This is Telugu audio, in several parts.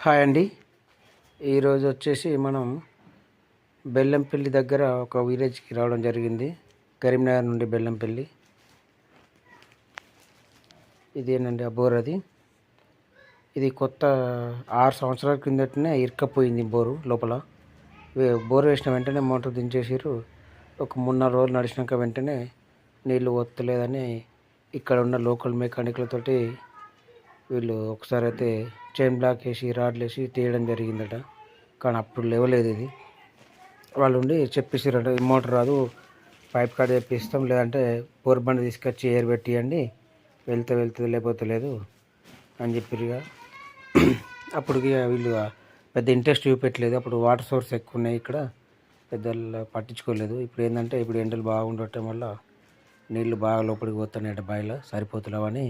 హాయ్ అండి. ఈరోజు వచ్చేసి మనం బెల్లంపల్లి దగ్గర ఒక విలేజ్కి రావడం జరిగింది. కరీంనగర్ నుండి బెల్లంపల్లి. ఇదేనండి ఆ బోర్. ఇది కొత్త 6 సంవత్సరాల కిందటనే ఇరుక్కపోయింది బోరు లోపల. బోర్ వేసిన వెంటనే మోటార్ దించేసారు. ఒక 3-4 రోజులు నడిచినాక వెంటనే నీళ్ళు వస్తలేదని ఇక్కడ ఉన్న లోకల్ మెకానిక్లతోటి వీళ్ళు ఒకసారి అయితే చైన్ బ్లాక్ వేసి రాడ్లు వేసి తీయడం జరిగిందట. కానీ అప్పుడు లేవలేదు ఇది. వాళ్ళు ఉండి చెప్పేసారట, మోటార్ రాదు, పైప్ కాడ చెప్పిస్తాం, లేదంటే బోర్ బండి తీసుకొచ్చి ఎయిర్ పెట్టియండి, వెళ్తుంది లేకపోతే లేదు అని చెప్పిరుగా. అప్పుడు వీళ్ళు పెద్ద ఇంట్రెస్ట్ చూపెట్టలేదు. అప్పుడు వాటర్ సోర్స్ ఎక్కువ ఉన్నాయి ఇక్కడ, పెద్ద పట్టించుకోలేదు. ఇప్పుడు ఏంటంటే ఇప్పుడు ఎండలు బాగుండటం వల్ల నీళ్ళు బాగా లోపలికి పోతున్నాయట, బావిలో సరిపోతున్నావని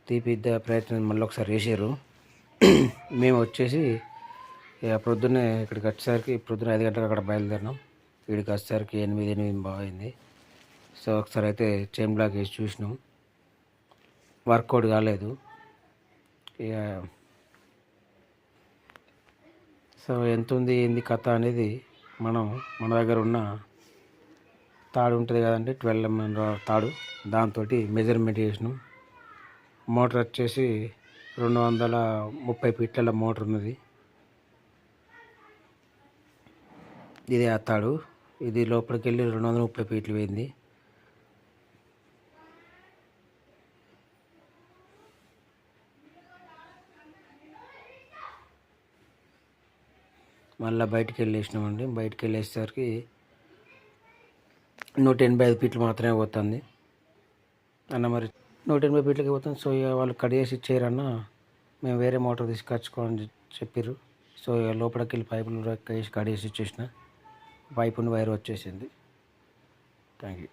తీపిద్ద ప్రయత్నం మళ్ళీ ఒకసారి వేసారు. మేము వచ్చేసి ప్రొద్దున్నే ఇక్కడికి వచ్చేసరికి ప్రొద్దున 5 గంటలకు అక్కడ బయలుదేరినాం. ఇక్కడికి వచ్చేసరికి 8 బాగా అయింది. సో ఒకసారి అయితే చైన్ బ్లాక్ వేసి చూసినాం, వర్కౌట్ కాలేదు. ఇక సో ఎంత ఉంది ఏంది కథ అనేది మనం మన దగ్గర ఉన్న తాడు ఉంటుంది కదండి, 12 mm తాడు, దాంతో మెజర్మెంట్ చేసినాం. మోటార్ వచ్చేసి 230 ఫీట్ల మోటార్ ఉన్నది. ఇది ఆ తాడు. ఇది లోపలికి వెళ్ళి 230 ఫీట్లు పోయింది. మళ్ళీ బయటికి వెళ్ళేసినామండి. బయటికి వెళ్ళేసరికి 185 ఫీట్లు మాత్రమే పోతుంది అన్న. మరి 180 ఫీట్లకి పోతుంది. సో ఇక వాళ్ళు కట్ చేసి ఇచ్చారన్న, మేము వేరే మోటార్ తీసుకొచ్చుకోని చెప్పారు. సో ఇక లోపలికి వెళ్ళి పైపులు వేసి కట్ చేసి ఇచ్చేసిన, పైపుని వైర్ వచ్చేసింది. Thank you.